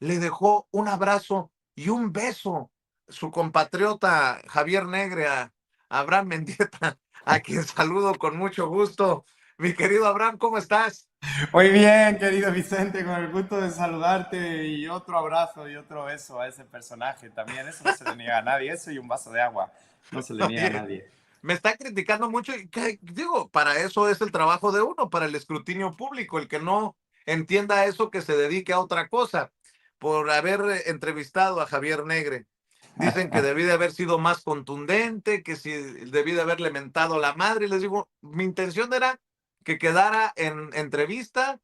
le dejó un abrazo y un beso su compatriota Javier Negre a Abraham Mendieta, a quien saludo con mucho gusto. Mi querido Abraham, ¿cómo estás? Muy bien, querido Vicente, con el gusto de saludarte y otro abrazo y otro beso a ese personaje también. Eso no se le niega a nadie, eso y un vaso de agua, no se le niega a Oye, nadie. me está criticando mucho y digo, para eso es el trabajo de uno, para el escrutinio público, el que no entienda eso que se dedique a otra cosa, por haber entrevistado a Javier Negre. Dicen que debí de haber sido más contundente, que si debí de haberle mentado la madre. Y les digo, mi intención era que quedara en entrevista,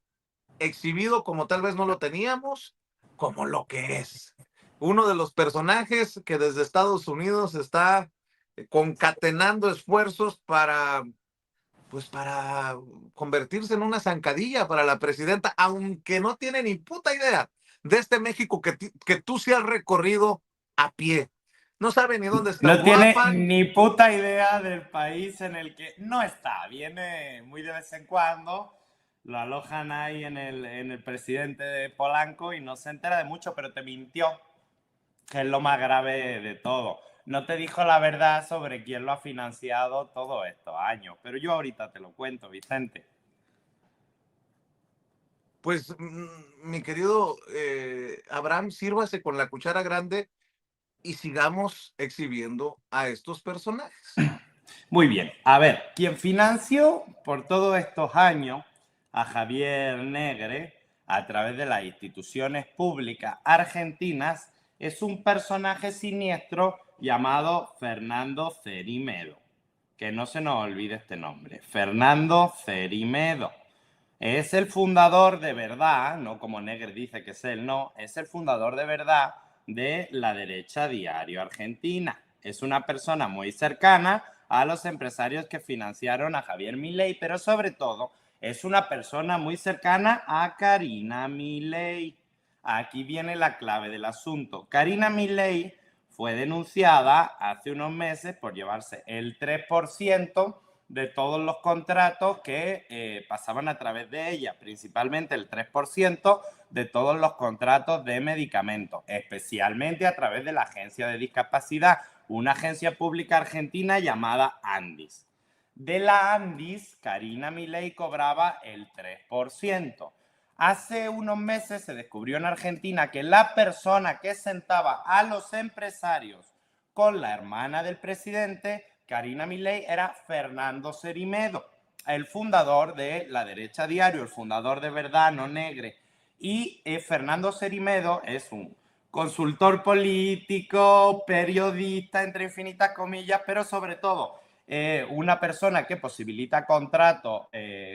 exhibido como tal vez no lo teníamos, como lo que es. Uno de los personajes que desde Estados Unidos está concatenando esfuerzos para, pues para convertirse en una zancadilla para la presidenta, aunque no tiene ni puta idea de este México que tú sí has recorrido a pie. No sabe ni dónde está No tiene Uruapan. ni puta idea del país en el que no está. Viene muy de vez en cuando, lo alojan ahí en el presidente de Polanco y no se entera de mucho, pero te mintió, que es lo más grave de todo. No te dijo la verdad sobre quién lo ha financiado todos estos años, pero yo ahorita te lo cuento, Vicente. Pues, mi querido Abraham, sírvase con la cuchara grande y sigamos exhibiendo a estos personajes. Muy bien, a ver, quien financió por todos estos años a Javier Negre a través de las instituciones públicas argentinas es un personaje siniestro llamado Fernando Cerimedo. Que no se nos olvide este nombre, Fernando Cerimedo. Es el fundador de verdad, no como Negre dice que es él, no, es el fundador de verdad de La Derecha Diario Argentina. Es una persona muy cercana a los empresarios que financiaron a Javier Milei, pero sobre todo es una persona muy cercana a Karina Milei. Aquí viene la clave del asunto. Karina Milei fue denunciada hace unos meses por llevarse el 3% de todos los contratos que pasaban a través de ella, principalmente el 3% de todos los contratos de medicamentos, especialmente a través de la Agencia de Discapacidad, una agencia pública argentina llamada Andis. De la Andis, Karina Milei cobraba el 3%. Hace unos meses se descubrió en Argentina que la persona que sentaba a los empresarios con la hermana del presidente, Karina Milei, era Fernando Cerimedo, el fundador de La Derecha Diario, el fundador de Verdad No Negre. Y Fernando Cerimedo es un consultor político, periodista, entre infinitas comillas, pero sobre todo una persona que posibilita contratos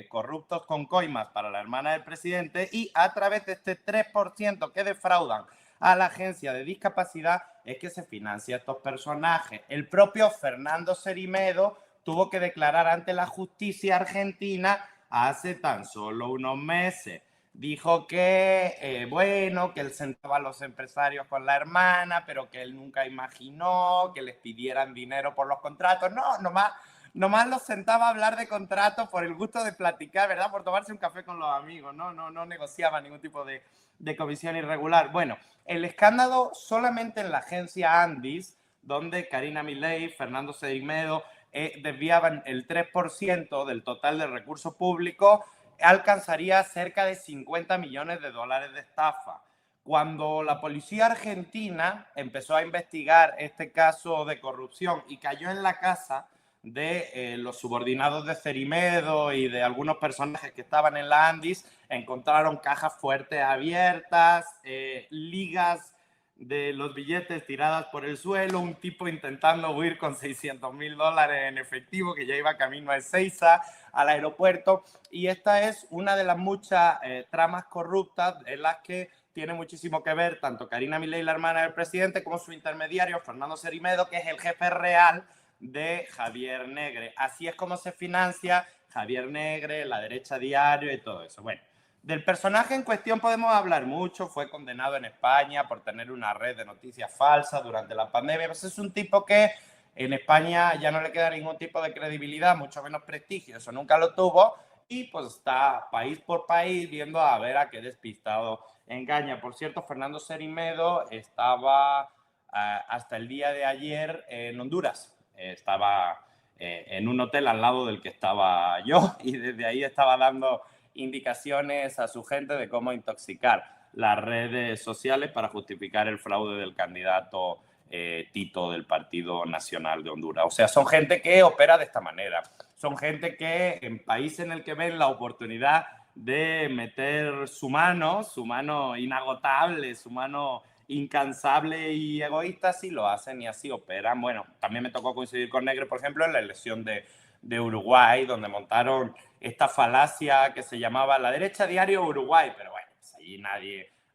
corruptos con coimas para la hermana del presidente y a través de este 3% que defraudan a la agencia de discapacidad es que se financia estos personajes. El propio Fernando Cerimedo tuvo que declarar ante la justicia argentina hace tan solo unos meses. Dijo que, bueno, que él sentaba a los empresarios con la hermana, pero que él nunca imaginó que les pidieran dinero por los contratos. No, nomás los sentaba a hablar de contratos por el gusto de platicar, ¿verdad? Por tomarse un café con los amigos, no negociaba ningún tipo de comisión irregular. Bueno, el escándalo solamente en la agencia Andis, donde Karina Milei, Fernando Cerimedo desviaban el 3% del total de recursos públicos, alcanzaría cerca de 50 millones de dólares de estafa. Cuando la policía argentina empezó a investigar este caso de corrupción y cayó en la casa de los subordinados de Cerimedo y de algunos personajes que estaban en la Andis, encontraron cajas fuertes abiertas, ligas de los billetes tiradas por el suelo, un tipo intentando huir con $600,000 en efectivo que ya iba camino a Ezeiza, al aeropuerto. Y esta es una de las muchas tramas corruptas en las que tiene muchísimo que ver tanto Karina Milei, la hermana del presidente, como su intermediario, Fernando Cerimedo, que es el jefe real de Javier Negre. Así es como se financia Javier Negre, La Derecha Diario y todo eso. Bueno, del personaje en cuestión podemos hablar mucho. Fue condenado en España por tener una red de noticias falsas durante la pandemia. Pues es un tipo que en España ya no le queda ningún tipo de credibilidad, mucho menos prestigio. Eso nunca lo tuvo. Y pues está país por país viendo a ver a qué despistado engaña. Por cierto, Fernando Serimedo estaba hasta el día de ayer en Honduras. Estaba en un hotel al lado del que estaba yo y desde ahí estaba dando indicaciones a su gente de cómo intoxicar las redes sociales para justificar el fraude del candidato Tito del Partido Nacional de Honduras. O sea, son gente que opera de esta manera. Son gente que en países en el que ven la oportunidad de meter su mano inagotable, su mano incansable y egoísta, sí lo hacen y así operan. Bueno, también me tocó coincidir con Negre, por ejemplo, en la elección de Uruguay, donde montaron esta falacia que se llamaba La Derecha Diario Uruguay, pero bueno, pues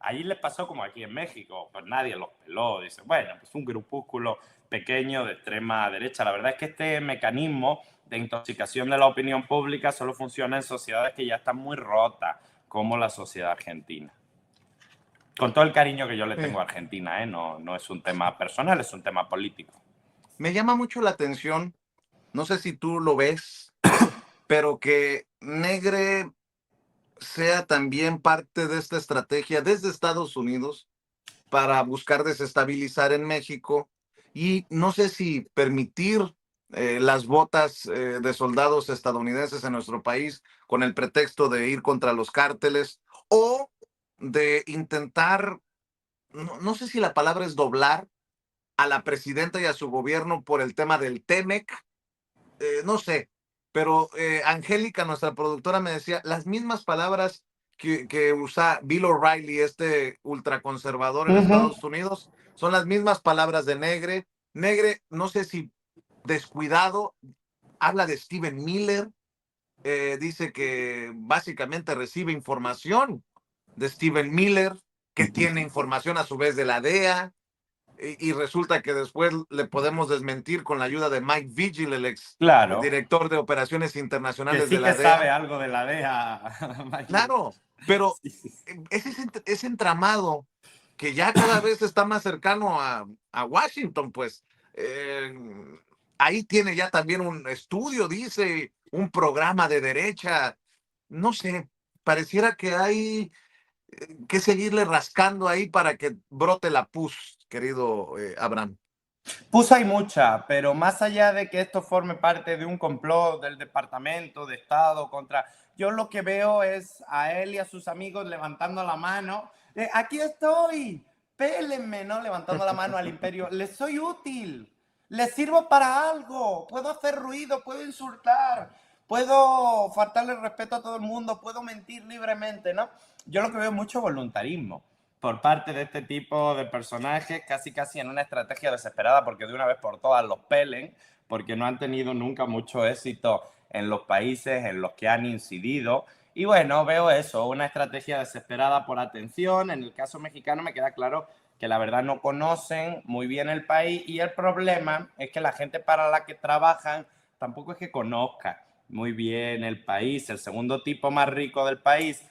allí les pasó como aquí en México, pues nadie los peló, dice, bueno, pues un grupúsculo pequeño de extrema derecha. La verdad es que este mecanismo de intoxicación de la opinión pública solo funciona en sociedades que ya están muy rotas, como la sociedad argentina. Con todo el cariño que yo le tengo a Argentina, no es un tema personal, es un tema político. Me llama mucho la atención, no sé si tú lo ves, pero que Negre sea también parte de esta estrategia desde Estados Unidos para buscar desestabilizar en México y no sé si permitir las botas de soldados estadounidenses en nuestro país con el pretexto de ir contra los cárteles o de intentar, no sé si la palabra es doblar a la presidenta y a su gobierno por el tema del TEMEC, no sé, pero Angélica, nuestra productora, me decía las mismas palabras que usa Bill O'Reilly, este ultraconservador en Estados Unidos, son las mismas palabras de Negre. Negre, no sé si descuidado, habla de Steven Miller, dice que básicamente recibe información de Steven Miller, que tiene información a su vez de la DEA, y resulta que después le podemos desmentir con la ayuda de Mike Vigil, el ex Claro, director de operaciones que internacionales de sí que la sabe DEA. algo de la DEA. Claro, pero Sí, sí. ese entramado que ya cada vez está más cercano a Washington, pues eh, ahí tiene ya también un estudio, dice, un programa de derecha, no sé, pareciera que hay que seguirle rascando ahí para que brote la pus, querido Abraham. Pues hay mucha, pero más allá de que esto forme parte de un complot del Departamento de Estado contra... Yo lo que veo es a él y a sus amigos levantando la mano. Aquí estoy, pélenme, ¿no? Levantando la mano al imperio. Les soy útil, les sirvo para algo, puedo hacer ruido, puedo insultar, puedo faltarle respeto a todo el mundo, puedo mentir libremente, ¿no? Yo lo que veo es mucho voluntarismo por parte de este tipo de personajes, casi en una estrategia desesperada porque de una vez por todas los pelen, porque no han tenido nunca mucho éxito en los países en los que han incidido. Y bueno, veo eso, una estrategia desesperada por atención. En el caso mexicano me queda claro que la verdad no conocen muy bien el país y el problema es que la gente para la que trabajan tampoco es que conozca muy bien el país. El segundo tipo más rico del país,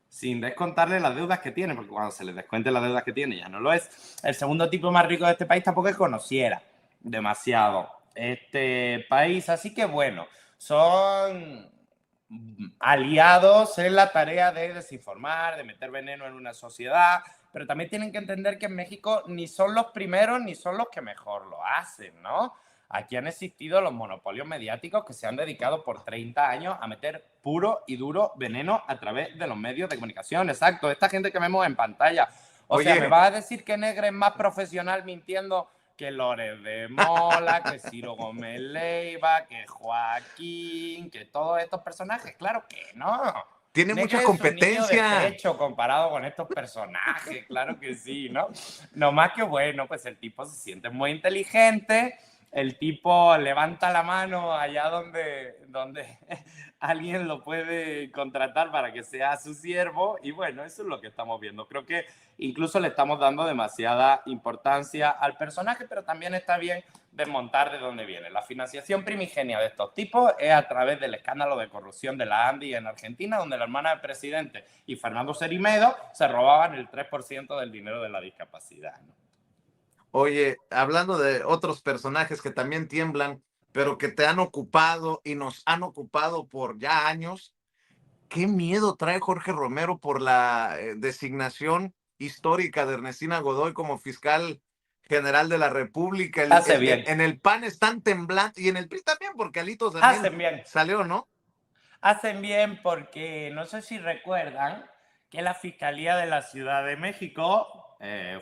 sin descontarle las deudas que tiene, porque cuando se les descuente las deudas que tiene ya no lo es. El segundo tipo más rico de este país tampoco es que conociera demasiado este país. Así que bueno, son aliados en la tarea de desinformar, de meter veneno en una sociedad, pero también tienen que entender que en México ni son los primeros ni son los que mejor lo hacen, ¿no? Aquí han existido los monopolios mediáticos que se han dedicado por 30 años a meter puro y duro veneno a través de los medios de comunicación. Exacto, esta gente que vemos en pantalla. O sea, ¿me Oye, vas a decir que Negre es más profesional mintiendo que Lores de Mola, que Ciro Gómez Leiva, que Joaquín, que todos estos personajes? Claro que no. tiene mucha Negre es un niño de competencia. pecho comparado con estos personajes, claro que sí, ¿no? No más que bueno, pues el tipo se siente muy inteligente, el tipo levanta la mano allá donde alguien lo puede contratar para que sea su siervo y bueno, eso es lo que estamos viendo. Creo que incluso le estamos dando demasiada importancia al personaje, pero también está bien desmontar de dónde viene. La financiación primigenia de estos tipos es a través del escándalo de corrupción de la ANDI en Argentina, donde la hermana del presidente y Fernando Serimedo se robaban el 3% del dinero de la discapacidad, ¿no? Oye, hablando de otros personajes que también tiemblan, pero que te han ocupado y nos han ocupado por ya años, qué miedo trae Jorge Romero por la designación histórica de Ernestina Godoy como fiscal general de la República. Hace bien, En el PAN están temblando y en el PRI también, porque Alito también hacen bien. salió, ¿no? Hacen bien porque no sé si recuerdan que la Fiscalía de la Ciudad de México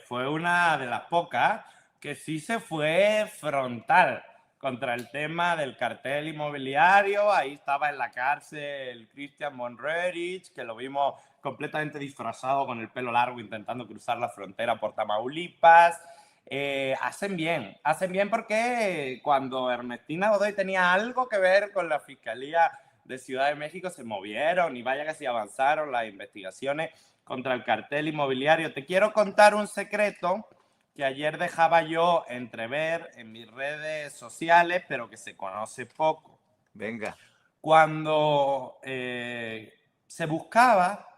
fue una de las pocas que sí se fue frontal contra el tema del cartel inmobiliario. Ahí estaba en la cárcel Christian Monrerich, que lo vimos completamente disfrazado con el pelo largo intentando cruzar la frontera por Tamaulipas. Hacen bien porque cuando Ernestina Godoy tenía algo que ver con la Fiscalía de Ciudad de México se movieron y vaya que sí avanzaron las investigaciones contra el cartel inmobiliario. Te quiero contar un secreto que ayer dejaba yo entrever en mis redes sociales, pero que se conoce poco. Venga. Cuando se buscaba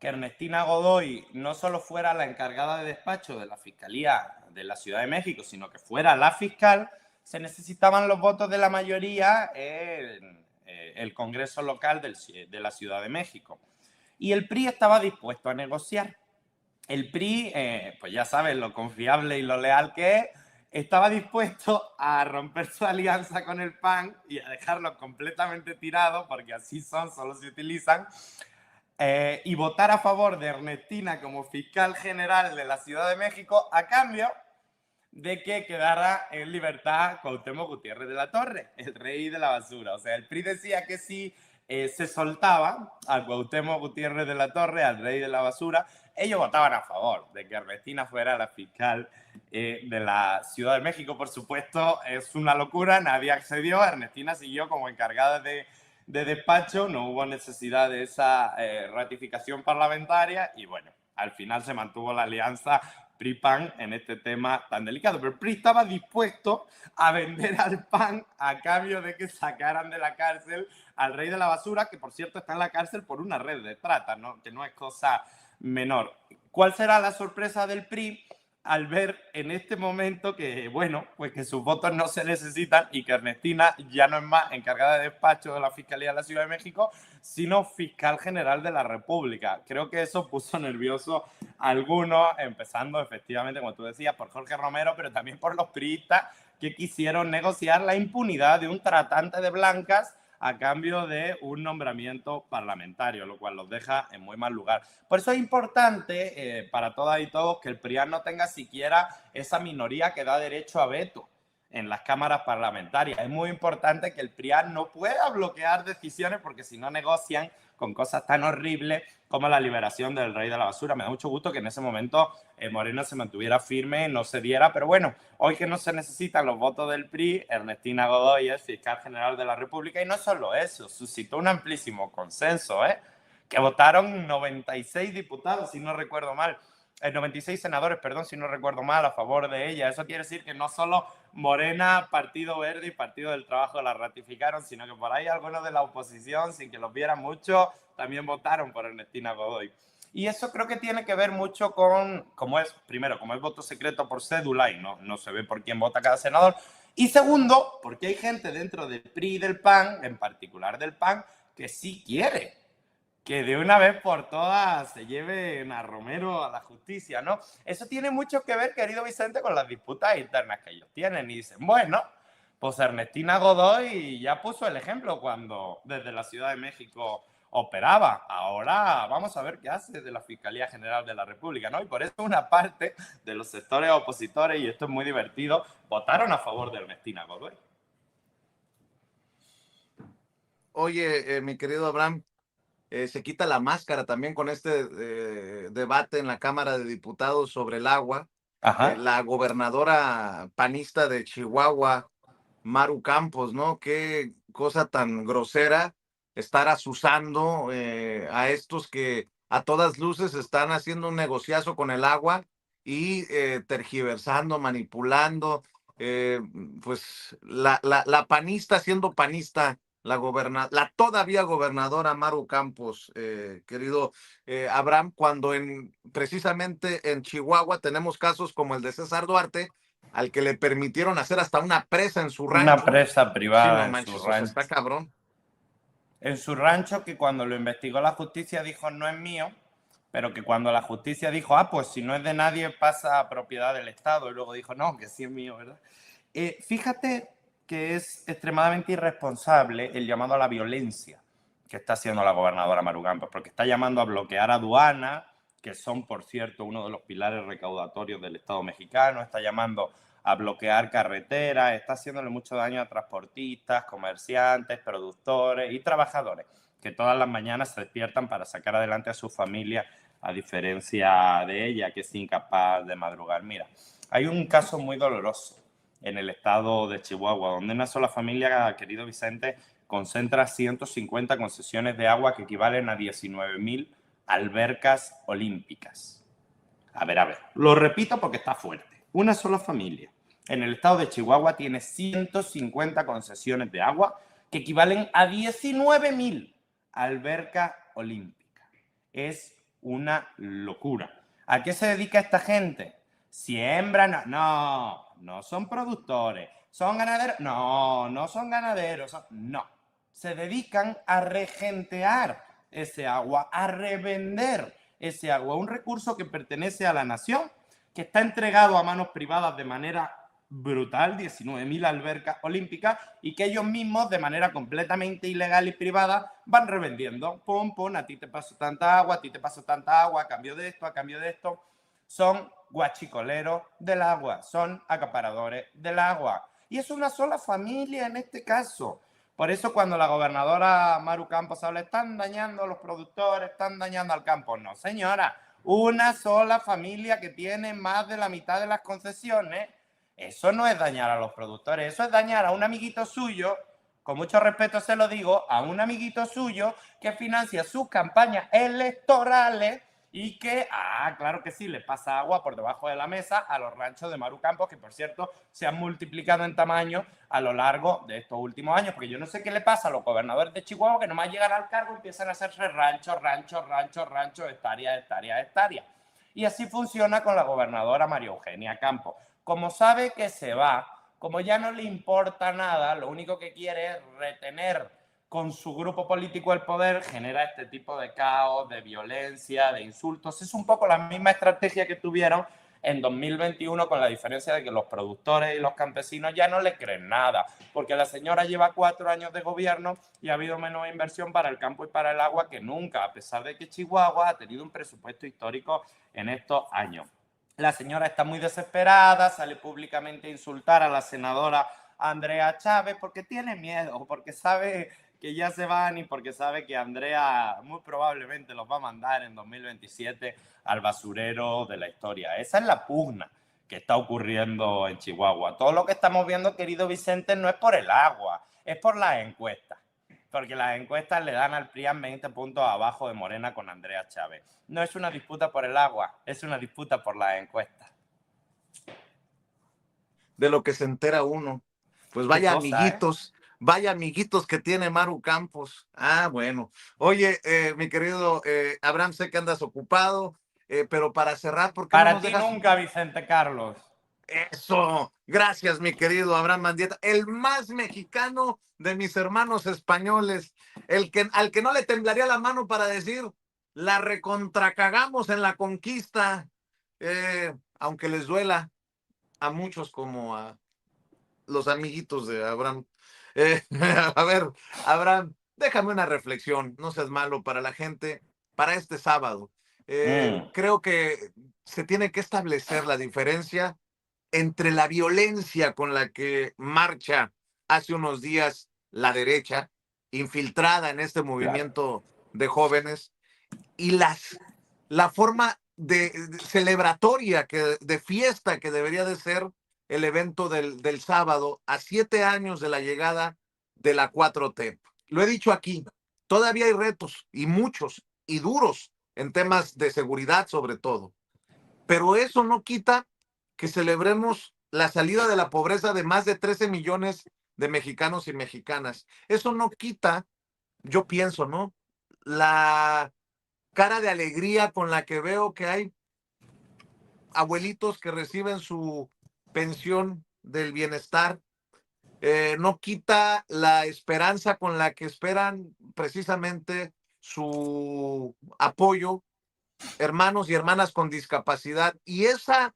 que Ernestina Godoy no solo fuera la encargada de despacho de la Fiscalía de la Ciudad de México, sino que fuera la fiscal, se necesitaban los votos de la mayoría en el Congreso local de la Ciudad de México. Y el PRI estaba dispuesto a negociar. El PRI, pues ya saben lo confiable y lo leal que es, estaba dispuesto a romper su alianza con el PAN y a dejarlo completamente tirado, porque así son, solo se utilizan, y votar a favor de Ernestina como fiscal general de la Ciudad de México a cambio de que quedara en libertad Cuauhtémoc Gutiérrez de la Torre, el rey de la basura. O sea, el PRI decía que si se soltaba a Cuauhtémoc Gutiérrez de la Torre, al rey de la basura, ellos votaban a favor de que Ernestina fuera la fiscal de la Ciudad de México. Por supuesto, es una locura, nadie accedió, Ernestina siguió como encargada de despacho, no hubo necesidad de esa ratificación parlamentaria y bueno, al final se mantuvo la alianza PRI-PAN en este tema tan delicado. Pero el PRI estaba dispuesto a vender al PAN a cambio de que sacaran de la cárcel al rey de la basura, que por cierto está en la cárcel por una red de trata, ¿no? Que no es cosa menor. ¿Cuál será la sorpresa del PRI al ver en este momento que, bueno, pues que sus votos no se necesitan y que Ernestina ya no es más encargada de despacho de la Fiscalía de la Ciudad de México, sino fiscal general de la República? Creo que eso puso nervioso a algunos, empezando efectivamente, como tú decías, por Jorge Romero, pero también por los priistas que quisieron negociar la impunidad de un tratante de blancas a cambio de un nombramiento parlamentario, lo cual los deja en muy mal lugar. Por eso es importante para todas y todos que el PRIAN no tenga siquiera esa minoría que da derecho a veto en las cámaras parlamentarias. Es muy importante que el PRIAN no pueda bloquear decisiones porque si no negocian con cosas tan horribles como la liberación del rey de la basura. Me da mucho gusto que en ese momento Moreno se mantuviera firme, no se diera, pero bueno, hoy que no se necesitan los votos del PRI, Ernestina Godoy es fiscal general de la República y no solo eso, suscitó un amplísimo consenso, que votaron 96 diputados, si no recuerdo mal, 96 senadores, perdón, si no recuerdo mal, a favor de ella. Eso quiere decir que no solo Morena, Partido Verde y Partido del Trabajo la ratificaron, sino que por ahí algunos de la oposición, sin que los vieran mucho, también votaron por Ernestina Godoy. Y eso creo que tiene que ver mucho con, como es, primero, como es voto secreto por cédula y no se ve por quién vota cada senador. Y segundo, porque hay gente dentro del PRI y del PAN, en particular del PAN, que sí quiere que de una vez por todas se lleven a Romero a la justicia, ¿no? Eso tiene mucho que ver, querido Vicente, con las disputas internas que ellos tienen. Y dicen, bueno, pues Ernestina Godoy ya puso el ejemplo cuando desde la Ciudad de México operaba. Ahora vamos a ver qué hace de la Fiscalía General de la República, ¿no? Y por eso una parte de los sectores opositores, y esto es muy divertido, votaron a favor de Ernestina Godoy. Oye, mi querido Abraham, se quita la máscara también con este debate en la Cámara de Diputados sobre el agua. Ajá. La gobernadora panista de Chihuahua, Maru Campos, ¿no? Qué cosa tan grosera estar asusando a estos que a todas luces están haciendo un negociazo con el agua y tergiversando, manipulando. eh, pues la panista siendo panista, la todavía gobernadora Maru Campos, querido Abraham, cuando precisamente en Chihuahua tenemos casos como el de César Duarte, al que le permitieron hacer hasta una presa en su Una rancho. presa Sí, no privada en su manches, o sea, está rancho. cabrón. en su rancho, que cuando lo investigó la justicia dijo no es mío, pero que cuando la justicia dijo, ah, pues si no es de nadie pasa a propiedad del Estado, y luego dijo, no, que sí es mío, ¿verdad? Fíjate que es extremadamente irresponsable el llamado a la violencia que está haciendo la gobernadora Maru Campos, porque está llamando a bloquear aduanas, que son, por cierto, uno de los pilares recaudatorios del Estado mexicano, está llamando a bloquear carreteras, está haciéndole mucho daño a transportistas, comerciantes, productores y trabajadores, que todas las mañanas se despiertan para sacar adelante a su familia, a diferencia de ella, que es incapaz de madrugar. Mira, hay un caso muy doloroso en el estado de Chihuahua, donde una sola familia, querido Vicente, concentra 150 concesiones de agua que equivalen a 19.000 albercas olímpicas. A ver, lo repito porque está fuerte. Una sola familia en el estado de Chihuahua tiene 150 concesiones de agua que equivalen a 19.000 albercas olímpicas. Es una locura. ¿A qué se dedica esta gente? Siembran, no son productores. ¿Son ganaderos? No son ganaderos. No. Se dedican a regentear ese agua, a revender ese agua, un recurso que pertenece a la nación, que está entregado a manos privadas de manera brutal, 19.000 albercas olímpicas, y que ellos mismos, de manera completamente ilegal y privada, van revendiendo. Pum, pum, a ti te paso tanta agua, a ti te paso tanta agua, a cambio de esto, a cambio de esto. Son guachicoleros del agua, son acaparadores del agua. Y es una sola familia en este caso. Por eso cuando la gobernadora Maru Campos habla, están dañando a los productores, están dañando al campo. No, señora, una sola familia que tiene más de la mitad de las concesiones. Eso no es dañar a los productores, eso es dañar a un amiguito suyo, con mucho respeto se lo digo, a un amiguito suyo que financia sus campañas electorales y que, claro que sí, le pasa agua por debajo de la mesa a los ranchos de Maru Campos, que por cierto se han multiplicado en tamaño a lo largo de estos últimos años, porque yo no sé qué le pasa a los gobernadores de Chihuahua que nomás llegan al cargo y empiezan a hacerse ranchos, hectáreas. Y así funciona con la gobernadora María Eugenia Campos. Como sabe que se va, como ya no le importa nada, lo único que quiere es retener con su grupo político el poder, genera este tipo de caos, de violencia, de insultos. Es un poco la misma estrategia que tuvieron en 2021, con la diferencia de que los productores y los campesinos ya no le creen nada, porque la señora lleva 4 años de gobierno y ha habido menos inversión para el campo y para el agua que nunca, a pesar de que Chihuahua ha tenido un presupuesto histórico en estos años. La señora está muy desesperada, sale públicamente a insultar a la senadora Andrea Chávez porque tiene miedo, porque sabe que ya se van y porque sabe que Andrea muy probablemente los va a mandar en 2027 al basurero de la historia. Esa es la pugna que está ocurriendo en Chihuahua. Todo lo que estamos viendo, querido Vicente, no es por el agua, es por las encuestas. Porque las encuestas le dan al PRIAN 20 puntos abajo de Morena con Andrea Chávez. No es una disputa por el agua, es una disputa por las encuestas. De lo que se entera uno. Pues Qué cosa, ¿eh? vaya amiguitos que tiene Maru Campos. Bueno. Oye, mi querido Abraham, sé que andas ocupado, pero para cerrar, ¿por qué no Para nos ti dejas nunca, Vicente Carlos. eso? Gracias, mi querido Abraham Mandieta, el más mexicano de mis hermanos españoles, al que no le temblaría la mano para decir, la recontracagamos en la conquista, aunque les duela a muchos como a los amiguitos de Abraham. A ver, Abraham, déjame una reflexión, no seas malo para la gente, para este sábado. Creo que se tiene que establecer la diferencia entre la violencia con la que marcha hace unos días la derecha, infiltrada en este Claro. movimiento de jóvenes, y la forma de celebratoria, de fiesta que debería de ser el evento del sábado, a 7 años de la llegada de la 4T. Lo he dicho aquí, todavía hay retos, y muchos, y duros, en temas de seguridad sobre todo. Pero eso no quita que celebremos la salida de la pobreza de más de 13 millones de mexicanos y mexicanas. Eso no quita, yo pienso, ¿no? La cara de alegría con la que veo que hay abuelitos que reciben su pensión del bienestar, no quita la esperanza con la que esperan precisamente su apoyo hermanos y hermanas con discapacidad. Y esa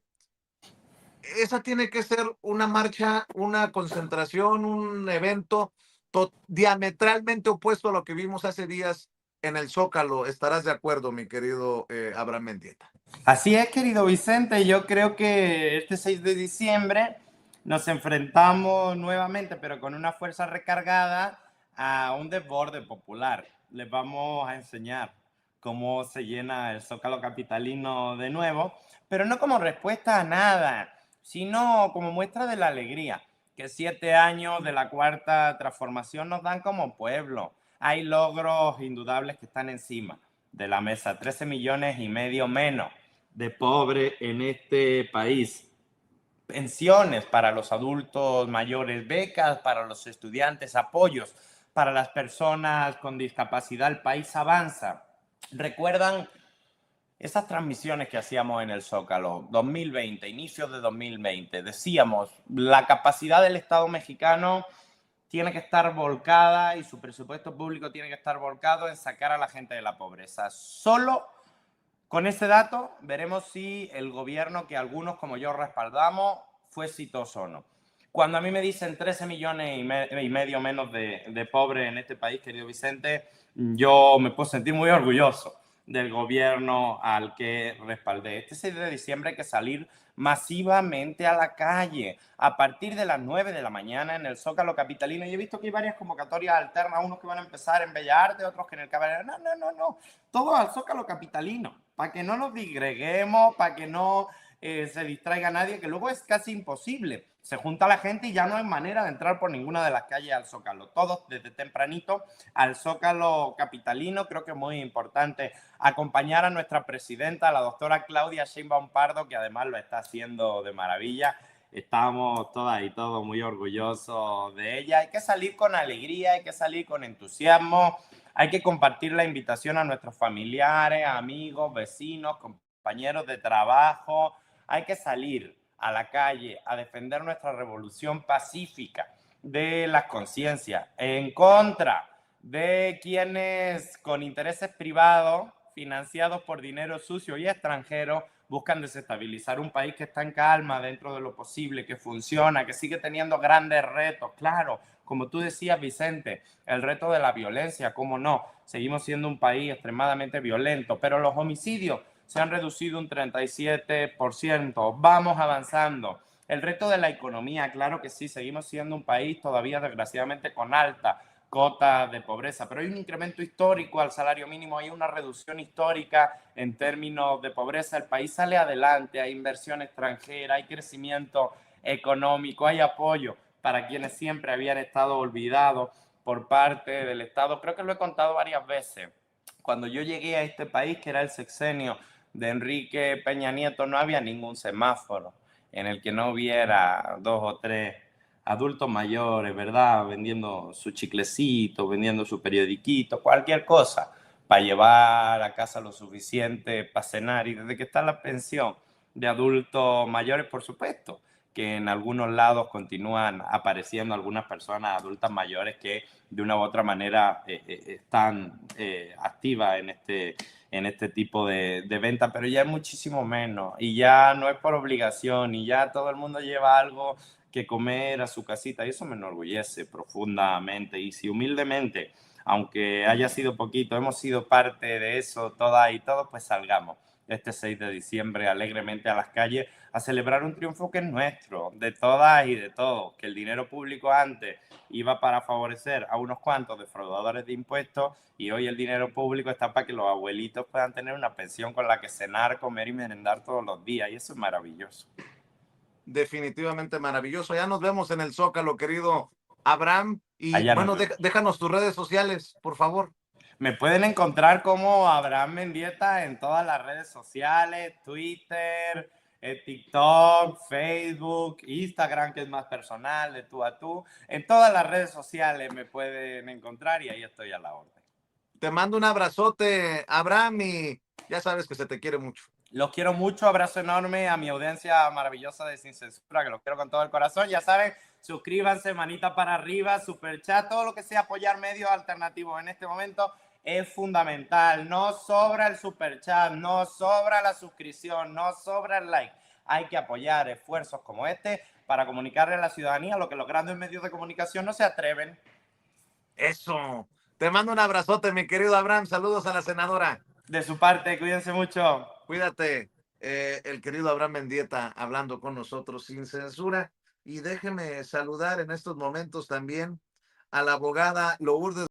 tiene que ser una marcha, una concentración, un evento diametralmente opuesto a lo que vimos hace días en el Zócalo. ¿Estarás de acuerdo, mi querido Abraham Mendieta? Así es, querido Vicente, yo creo que este 6 de diciembre nos enfrentamos nuevamente, pero con una fuerza recargada, a un desborde popular. Les vamos a enseñar cómo se llena el Zócalo capitalino de nuevo, pero no como respuesta a nada, sino como muestra de la alegría que 7 años de la cuarta transformación nos dan como pueblo. Hay logros indudables que están encima de la mesa, 13,5 millones menos de pobres en este país, pensiones para los adultos mayores, becas para los estudiantes, apoyos para las personas con discapacidad. El país avanza. ¿Recuerdan esas transmisiones que hacíamos en el Zócalo? 2020, inicios de 2020, decíamos, la capacidad del Estado mexicano tiene que estar volcada y su presupuesto público tiene que estar volcado en sacar a la gente de la pobreza. Solo con ese dato veremos si el gobierno que algunos como yo respaldamos fue exitoso o no. Cuando a mí me dicen 13,5 millones menos de pobres en este país, querido Vicente, yo me puedo sentir muy orgulloso del gobierno al que respaldé. Este 6 de diciembre hay que salir masivamente a la calle a partir de las 9 de la mañana en el Zócalo capitalino. Y he visto que hay varias convocatorias alternas, unos que van a empezar en Bellas Artes, otros que en el Cabaret. No, no, no, no. Todo al Zócalo capitalino, para que no nos digreguemos, para que no se distraiga nadie, que luego es casi imposible. Se junta la gente y ya no hay manera de entrar por ninguna de las calles al Zócalo. Todos desde tempranito al Zócalo capitalino. Creo que es muy importante acompañar a nuestra presidenta, la doctora Claudia Sheinbaum Pardo, que además lo está haciendo de maravilla. Estamos todas y todos muy orgullosos de ella. Hay que salir con alegría, hay que salir con entusiasmo, hay que compartir la invitación a nuestros familiares, amigos, vecinos, compañeros de trabajo. Hay que salir a la calle a defender nuestra revolución pacífica de las conciencias en contra de quienes con intereses privados financiados por dinero sucio y extranjero buscan desestabilizar un país que está en calma dentro de lo posible, que funciona, que sigue teniendo grandes retos. Claro, como tú decías, Vicente, el reto de la violencia, cómo no, seguimos siendo un país extremadamente violento, pero los homicidios se han reducido un 37%, vamos avanzando. El reto de la economía, claro que sí, seguimos siendo un país todavía desgraciadamente con alta cota de pobreza, pero hay un incremento histórico al salario mínimo, hay una reducción histórica en términos de pobreza, el país sale adelante, hay inversión extranjera, hay crecimiento económico, hay apoyo para quienes siempre habían estado olvidados por parte del Estado. Creo que lo he contado varias veces. Cuando yo llegué a este país, que era el sexenio de Enrique Peña Nieto, no había ningún semáforo en el que no hubiera dos o tres adultos mayores, ¿verdad? Vendiendo su chiclecito, vendiendo su periodiquito, cualquier cosa para llevar a casa lo suficiente para cenar. Y desde que está la pensión de adultos mayores, por supuesto, que en algunos lados continúan apareciendo algunas personas adultas mayores que de una u otra manera están activas en este tipo de venta, pero ya es muchísimo menos y ya no es por obligación y ya todo el mundo lleva algo que comer a su casita y eso me enorgullece profundamente y si humildemente, aunque haya sido poquito, hemos sido parte de eso todas y todos, pues salgamos este 6 de diciembre alegremente a las calles a celebrar un triunfo que es nuestro, de todas y de todos, que el dinero público antes iba para favorecer a unos cuantos defraudadores de impuestos y hoy el dinero público está para que los abuelitos puedan tener una pensión con la que cenar, comer y merendar todos los días y eso es maravilloso. Definitivamente maravilloso. Ya nos vemos en el Zócalo, querido Abraham. Y Allá nos bueno, vemos. déjanos tus redes sociales, por favor. Me pueden encontrar como Abraham Mendieta en todas las redes sociales, Twitter, TikTok, Facebook, Instagram, que es más personal, de tú a tú. En todas las redes sociales me pueden encontrar y ahí estoy a la orden. Te mando un abrazote, Abraham, y ya sabes que se te quiere mucho. Los quiero mucho, abrazo enorme a mi audiencia maravillosa de Sin Censura, que los quiero con todo el corazón. Ya saben, suscríbanse, manita para arriba, super chat, todo lo que sea apoyar medios alternativos en este momento es fundamental. No sobra el super chat, no sobra la suscripción, no sobra el like. Hay que apoyar esfuerzos como este para comunicarle a la ciudadanía lo que los grandes medios de comunicación no se atreven. Eso. Te mando un abrazote, mi querido Abraham. Saludos a la senadora. De su parte, cuídense mucho. Cuídate. El querido Abraham Mendieta hablando con nosotros sin censura. Y déjeme saludar en estos momentos también a la abogada Lourdes